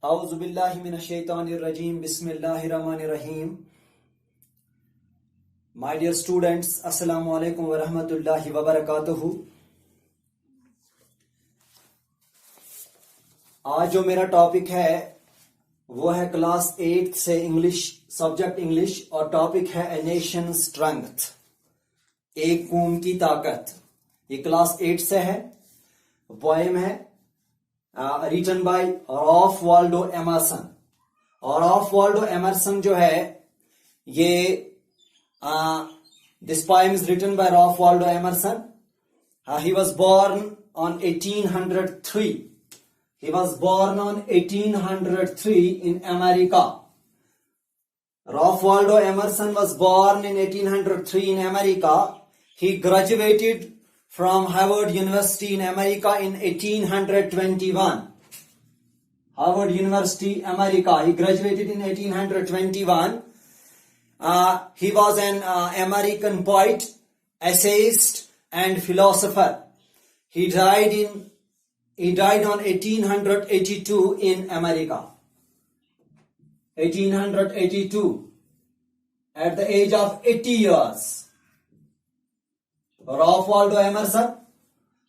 اعوذ باللہ من الشیطان الرجیم بسم اللہ الرحمن الرحیم. My dear students, السلام علیکم ورحمۃ اللہ وبرکاتہ. آج جو میرا ٹاپک ہے وہ ہے کلاس 8 سے انگلش سبجیکٹ انگلش، اور ٹاپک ہے اے نیشن اسٹرینگتھ، ایک قوم کی طاقت. یہ کلاس 8 سے ہے. پوئم ہے written by Ralph Waldo Emerson. اور رالف والڈو ایمرسن جو ہے یہ this poem is written by Ralph Waldo Emerson. He was born on 1803. He was born on 1803 in America. Ralph Waldo Emerson was born in 1803 in America. He graduated from Harvard University in America in 1821. Harvard University, America. He graduated in 1821. He was an American poet, essayist, and philosopher. He died on 1882 in America. 1882, at the age of 80 years. Ralph Waldo Emerson,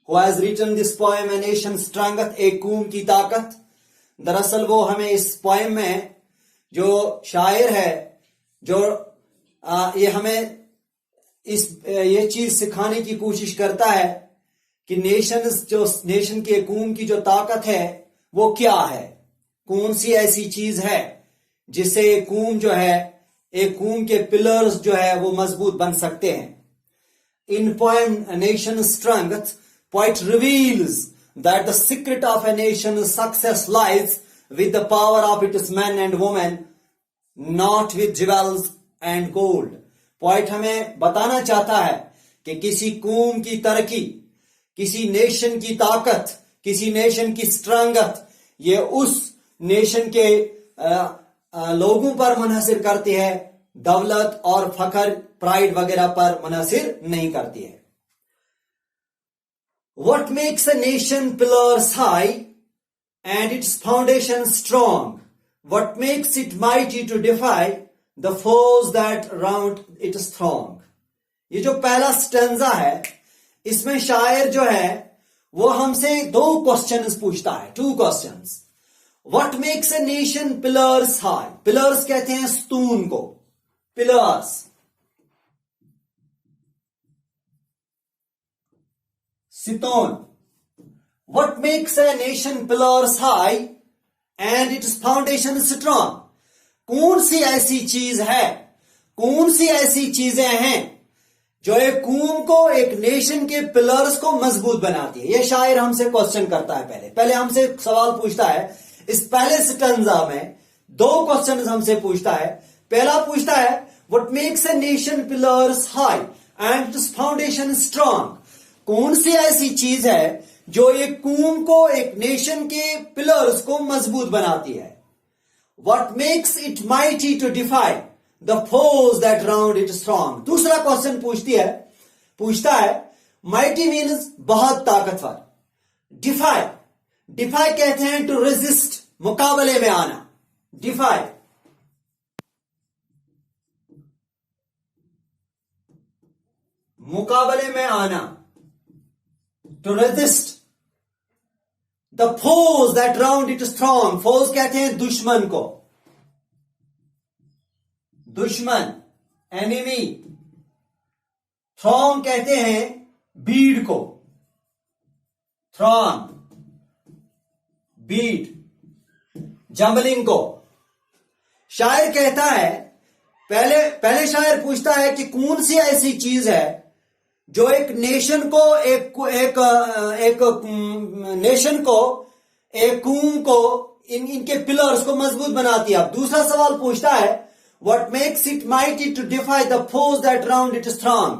who has written this poem, A Nation's Strength, ایک قوم کی طاقت. دراصل وہ ہمیں اس poem میں جو شاعر ہے جو یہ ہمیں یہ چیز سکھانے کی کوشش کرتا ہے کہ نیشن کی قوم کی جو طاقت ہے وہ کیا ہے، کون سی ایسی چیز ہے جس سے ایک قوم جو ہے، ایک قوم کے پلرز جو ہے وہ مضبوط بن سکتے ہیں. In poem A Nation's Strength, poet reveals that the secret of a nation's success lies with the power of its men and women, not with jewels and gold. Poet ہمیں بتانا چاہتا ہے کہ کسی قوم کی ترقی، کسی نیشن کی طاقت، کسی نیشن کی اسٹرنگتھ یہ اس نیشن کے لوگوں پر منحصر کرتی ہے، دولت اور فخر، پرائیڈ وغیرہ پر منحصر نہیں کرتی ہے. What makes a nation pillars high and its foundation strong? What makes it mighty to defy the foes that round it throng? یہ جو پہلا سٹنزا ہے اس میں شاعر جو ہے وہ ہم سے دو کوسچنز پوچھتا ہے، 2 questions. What makes a nation pillars high? Pillars کہتے ہیں ستون کو. Pillars. ستون. What makes a nation pillars high and its foundation strong? کون سی ایسی چیز ہے، کون سی ایسی چیزیں ہیں جو ایک قوم کو، ایک نیشن کے پلرز کو مضبوط بناتی ہے؟ یہ شاعر ہم سے کوسچن کرتا ہے. پہلے ہم سے سوال پوچھتا ہے. اس پہلے سٹنزا میں 2 کوسچنز ہم سے پوچھتا ہے. پہلا پوچھتا ہے what makes a nation pillars high and its foundation strong? کون سی ایسی چیز ہے جو ایک قوم کو، ایک نیشن کے پلرز کو مضبوط بناتی ہے؟ What makes it mighty to defy the foes that round it strong? دوسرا کوسچن پوچھتا ہے mighty means بہت طاقتور. defy کہتے ہیں to resist، مقابلے میں آنا. defy. مقابلے میں آنا. to resist the foes that round it strong. foes کہتے ہیں دشمن کو. دشمن، enemy. throng کہتے ہیں بھیڑ کو. throng، بھیڑ، جمبلنگ کو. شاعر کہتا ہے، پہلے شاعر پوچھتا ہے کہ کون سی ایسی چیز ہے جو ایک نیشن کو، ایک نیشن کو، ایک قوم کو، ان کے پلرز کو مضبوط بناتی ہے. اب دوسرا سوال پوچھتا ہے what makes it mighty to defy the foes that round it strong?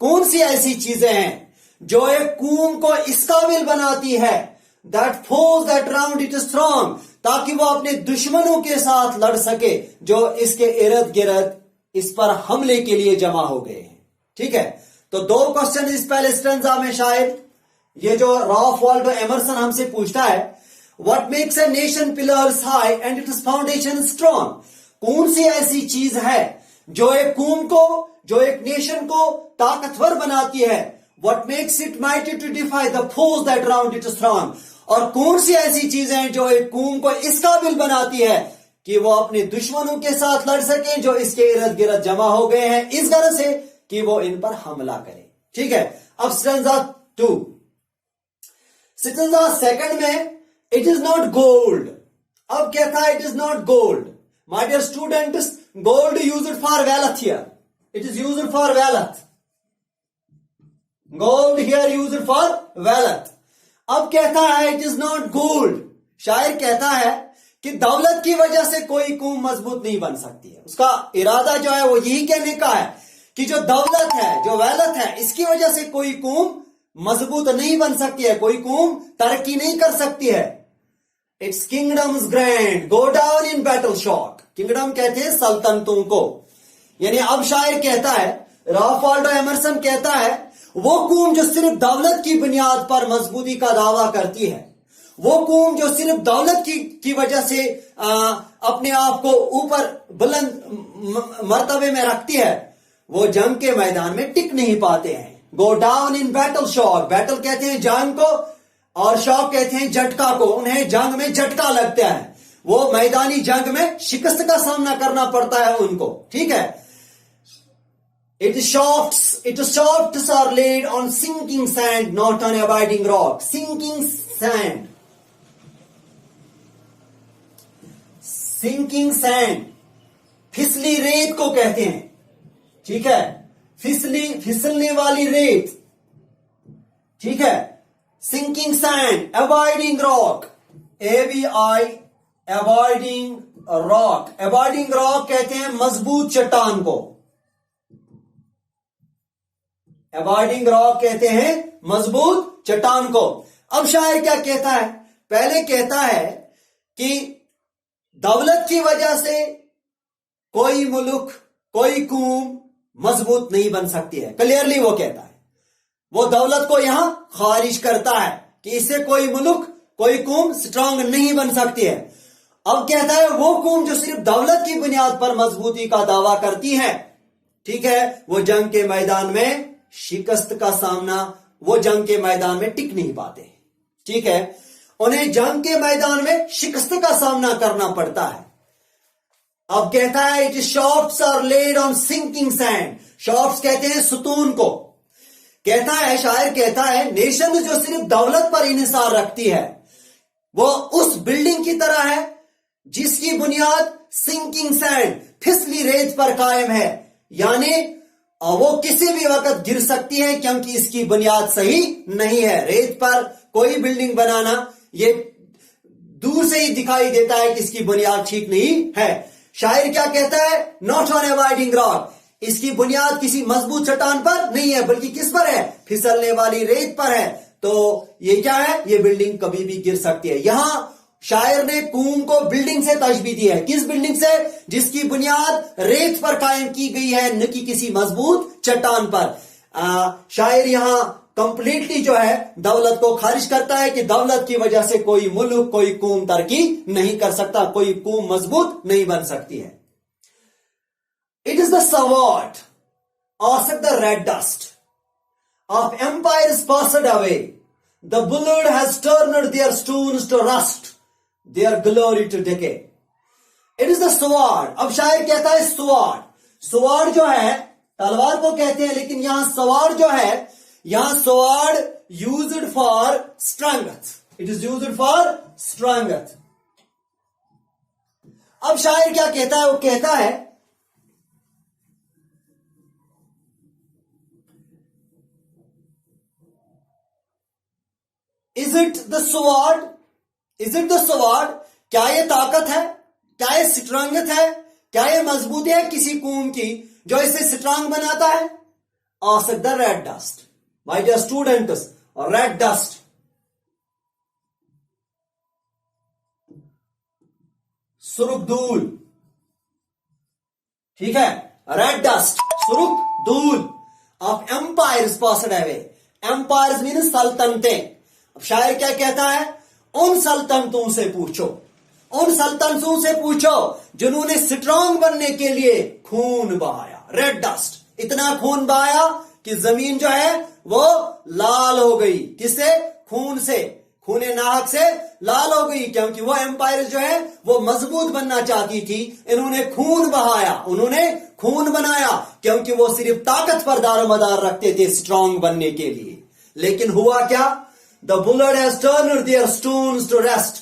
کون سی ایسی چیزیں ہیں جو ایک قوم کو اس قابل بناتی ہے that foes that round it strong، تاکہ وہ اپنے دشمنوں کے ساتھ لڑ سکے جو اس کے ارد گرد اس پر حملے کے لیے جمع ہو گئے ہیں. ٹھیک ہے، تو 2 کوسچن اس پہلے سٹنزا میں شاعر، یہ جو رالف والڈو ایمرسن ہم سے پوچھتا ہے What makes a nation pillars high and its foundation strong? कौन सी ऐसी चीज है जो एक कौम को, जो एक नेशन को ताकतवर बनाती है? What makes it mighty to defy the foes that round it strong? और कौन सी ऐसी चीजें हैं जो एक कौम को इस काबिल बनाती है कि वो अपने दुश्मनों के साथ लड़ सके जो इसके इर्द गिर्द जमा हो गए हैं इस गरज से कि वो इन पर हमला करे. ठीक है. अब स्टेंजा 2, स्टेंजा सेकंड में इट इज नॉट गोल्ड. अब कहता है it is not gold. My dear students, gold used for wealth here. It is used for wealth. Gold here used for wealth. अब कहता है इट इज नॉट गोल्ड. शायर कहता है कि दौलत की वजह से कोई कौम मजबूत नहीं बन सकती है. उसका इरादा जो है वो यही कहने का है कि जो दौलत है, जो वेल्थ है, इसकी वजह से कोई कौम मजबूत नहीं बन सकती है, कोई कौम तरक्की नहीं कर सकती है. It's kingdoms grand go down in battle shock. Kingdom कहते हैं सल्तनतों को. यानी अब शायर कहता है, राल्फ वाल्डो एमरसन कहता है, वो कौम जो सिर्फ दौलत की बुनियाद पर मजबूती का दावा करती है, वो कौम जो सिर्फ दौलत की वजह से अपने आप को ऊपर बुलंद मर्तबे में रखती है, वो जंग के मैदान में टिक नहीं पाते हैं. Go down in battle shock. Battle कहते हैं जंग को और शॉक कहते हैं झटका को. उन्हें जंग में झटका लगता है, वो मैदानी जंग में शिकस्त का सामना करना पड़ता है उनको. ठीक है. Its shafts are laid on sinking sand, not on abiding rock. Sinking sand. Sinking sand. फिसली रेत को कहते हैं. ठीक है. फिसलने वाली रेत. ठीक है. Sinking sand, abiding rock. ABI, abiding rock. Abiding rock कहते हैं मजबूत चट्टान को. अबॉर्डिंग रॉक कहते हैं मजबूत चट्टान को. अब शायर क्या कहता है? पहले कहता है कि दौलत की वजह से कोई मुल्क, कोई कौम मजबूत नहीं बन सकती है. क्लियरली वो कहता है, वो दौलत को यहां खारिज करता है कि इससे कोई मुल्क, कोई कौम स्ट्रांग नहीं बन सकती है. अब कहता है वो कौम जो सिर्फ दौलत की बुनियाद पर मजबूती का दावा करती है, ठीक है, वो जंग के मैदान में शिकस्त का सामना, वो जंग के मैदान में टिक नहीं पाते. ठीक है. उन्हें जंग के मैदान में शिकस्त का सामना करना पड़ता है. अब कहता है it shafts are laid on sinking sand. Shafts कहते हैं सुतून को. कहता है, शायर कहता है, नेशन जो सिर्फ दौलत पर इन्हिसार रखती है वो उस बिल्डिंग की तरह है जिसकी बुनियाद सिंकिंग सैंड, फिसली रेत पर कायम है. यानी वो किसी भी वक्त गिर सकती है क्योंकि इसकी बुनियाद सही नहीं है. रेत पर कोई बिल्डिंग बनाना ये दूर से ही दिखाई देता है कि इसकी बुनियाद ठीक नहीं है. शायर क्या कहता है? Not on avoiding rock. इसकी बुनियाद किसी मजबूत चट्टान पर नहीं है बल्कि किस पर है? फिसलने वाली रेत पर है. तो ये क्या है? ये बिल्डिंग कभी भी गिर सकती है. यहां शायर ने कौम को बिल्डिंग से तशबीह दी है. किस बिल्डिंग से? जिसकी बुनियाद रेत पर कायम की गई है, न कि किसी मजबूत चट्टान पर. शायर यहां कंप्लीटली जो है दौलत को खारिज करता है कि दौलत की वजह से कोई मुल्क, कोई कौम तरक्की नहीं कर सकता, कोई कौम मजबूत नहीं बन सकती है. It is the sword or the red dust of empires passed away. The blood has turned their stones to rust, their glory to decay. It is the sword. अब शायर कहता है sword. sword जो है तलवार को कहते हैं, लेकिन यहां sword जो है, यहां sword used for strength. It is used for strength. अब शायर क्या कहता है? वो कहता है Is it the sword? Is it the sword? क्या ये ताकत है? क्या ये स्ट्रांगथ है? क्या ये मजबूती है किसी कौम की जो इसे स्ट्रांग बनाता है? Ask the red dust. My dear students, red dust. सुर्ख धूल. ठीक है, रेड डस्ट, सुर्ख धूल of empires passed away. Empires mean सल्तनतें. अब शायर क्या कहता है? उन सल्तनतों से पूछो, उन सल्तनतों से पूछो जिन्होंने स्ट्रांग बनने के लिए खून बहाया, रेड डस्ट, इतना खून बहाया कि जमीन जो है वो लाल हो गई। किससे? खून से, खूने नाहक से लाल हो गई, क्योंकि वो एम्पायर जो है वो मजबूत बनना चाहती थी। इन्होंने खून बहाया, उन्होंने खून बनाया, क्योंकि वो सिर्फ ताकत पर दारोमदार रखते थे स्ट्रांग बनने के लिए। लेकिन हुआ क्या? The bullet has turned their stones to rest.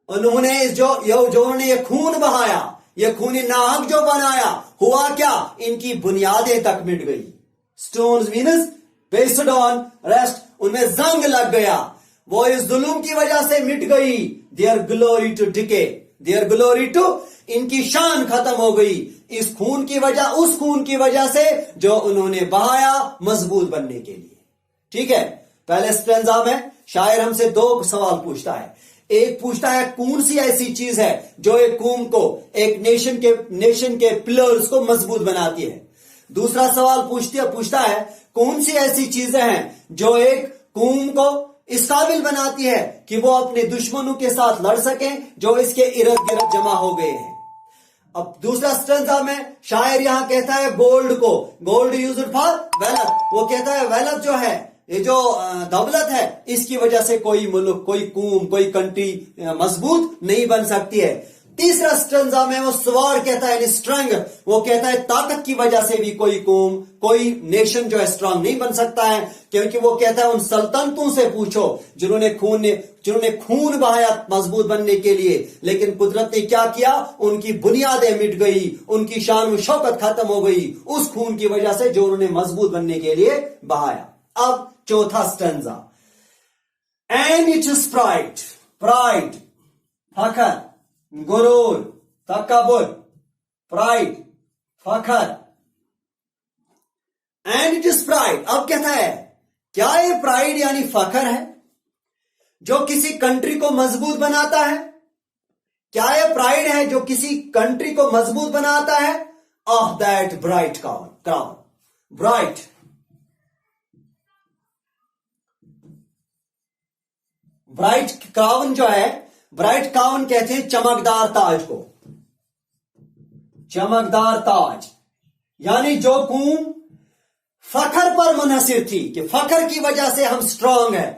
उन्होंने उन्होंने ये खून बहाया, ये खूनी नाहक जो बनाया, हुआ क्या? इनकी बुनियादें तक मिट गई। Stones means based on rest, उनमें जंग लग गया, वो इस जुल्म की वजह से मिट गई। Their glory to decay, their glory to, इनकी शान खत्म हो गई इस खून की वजह, उस खून की वजह से जो उन्होंने बहाया मजबूत बनने के लिए। ठीक है, पहले स्टेंजा में शायर हमसे दो सवाल पूछता है। एक पूछता है कौन सी ऐसी चीज है जो एक कौम को, एक नेशन के पिलर्स को मजबूत बनाती है। दूसरा सवाल पूछता है कौन सी ऐसी चीजें हैं जो एक कौम को इस काबिल बनाती है कि वो अपने दुश्मनों के साथ लड़ सके जो इसके इर्द गिर्द जमा हो गए हैं। अब दूसरा स्टेंजा में शायर यहां कहता है गोल्ड को, गोल्ड यूज्ड फॉर वेल्थ, वो कहता है वेल्थ जो है, ये जो दौलत है, इसकी वजह से कोई मुल्क, कोई कौम, कोई कंट्री मजबूत नहीं बन सकती है। तीसरा स्टेंजा में वो स्वॉर्ड कहता है, स्ट्रेंथ, वो कहता है ताकत की वजह से भी कोई कौम, कोई नेशन जो है स्ट्रांग नहीं बन सकता है, क्योंकि वो कहता है उन सल्तनतों से पूछो जिन्होंने खून बहाया मजबूत बनने के लिए, लेकिन कुदरत ने क्या किया? उनकी बुनियादें मिट गई, उनकी शान व शौकत खत्म हो गई उस खून की वजह से जो उन्होंने मजबूत बनने के लिए बहाया। अब चौथा stanza, and it is pride, pride, फखर, गुरूर, तकब्बुर, प्राइड, फखर, एंड इट इज प्राइड। अब कहता है क्या ये प्राइड यानी फखर है जो किसी कंट्री को मजबूत बनाता है? क्या ये प्राइड है जो किसी कंट्री को मजबूत बनाता है? Of that bright crown, bright, bright crown जो है, ब्राइट क्राउन कहते हैं चमकदार ताज को, चमकदार ताज, यानी जो कौम फखर पर मुनहसिर थी कि फखर की वजह से हम स्ट्रांग हैं,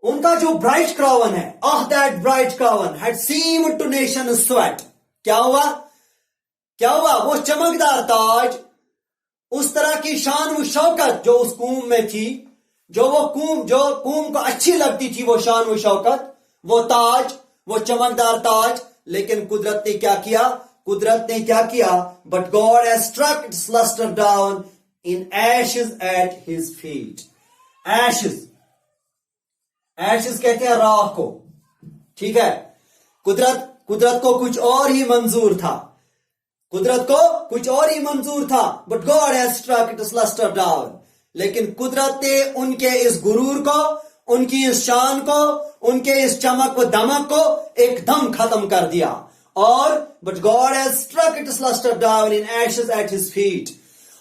उनका जो ब्राइट क्राउन है, of that bright crown had seemed to nation sweat. क्या हुआ? क्या हुआ? वो चमकदार ताज, उस तरह की शान व शौकत जो उस कौम में थी, जो कौम को अच्छी लगती थी, वो शान व शौकत, वो ताज, वो चमकदार ताज, लेकिन कुदरत ने क्या किया? कुदरत ने क्या किया? But God has struck its lustre down in ashes at his feet. Ashes, ashes कहते हैं राख को। ठीक है, कुदरत को कुछ और ही मंजूर था, कुदरत को कुछ और ही मंजूर था, but God has struck its lustre down. लेकिन कुदरत ने उनके इस गुरूर को, उनकी इस शान को, उनके इस चमक व दमक को एकदम खत्म कर दिया। और but God has struck its lustre down in ashes at his feet,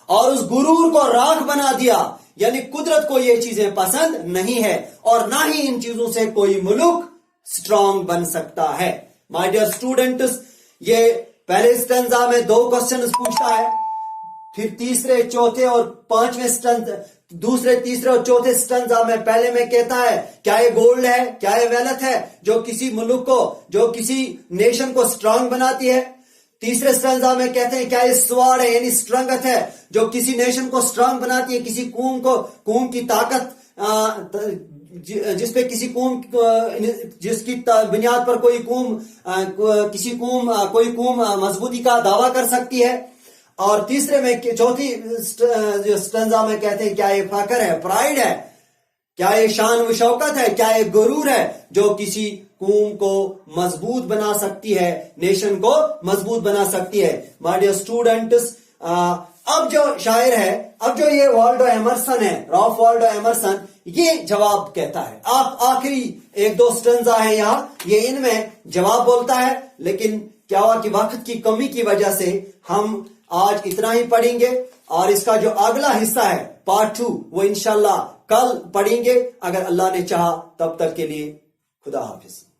और उस गुरूर को राख बना दिया। यानी कुदरत को ये चीजें पसंद नहीं है और ना ही इन चीजों से कोई मुल्क स्ट्रांग बन सकता है। माय डियर स्टूडेंट्स, ये पहले स्टेंजा में दो क्वेश्चन पूछता है, फिर तीसरे, चौथे और पांचवें स्टेंजा, दूसरे, तीसरे और चौथे स्टेंजा में पहले में कहता है क्या ये गोल्ड है, क्या ये वेल्थ है जो किसी मुल्क को, जो किसी नेशन को स्ट्रांग बनाती है। तीसरे स्टेंजा में कहते हैं क्या ये स्वॉर्ड है यानी स्ट्रेंथ है जो किसी नेशन को स्ट्रांग बनाती है, किसी कौम की ताकत, जिसपे किसी कौम, जिसकी बुनियाद पर कोई कौम मजबूती का दावा कर सकती है। और तीसरे में, चौथी स्टेंजा में कहते हैं क्या ये फखर है, प्राइड है, क्या ये शान व शौकत है, क्या ये गुरूर है जो किसी कौम को मजबूत बना सकती है, नेशन को मजबूत बना सकती है। माय डियर स्टूडेंट्स, अब जो शायर है, अब जो ये वाल्डो एमरसन है, रॉल्फ वाल्डो एमरसन, ये जवाब कहता है। आप आखिरी एक दो स्टेंजा है यहां, ये इनमें जवाब बोलता है। लेकिन क्या हुआ कि वक्त की कमी की वजह से हम आज इतना ही पढ़ेंगे और इसका जो अगला हिस्सा है पार्ट 2 वो इंशाल्लाह کل پڑھیں گے اگر اللہ نے چاہا. تب تک کے لیے خدا حافظ.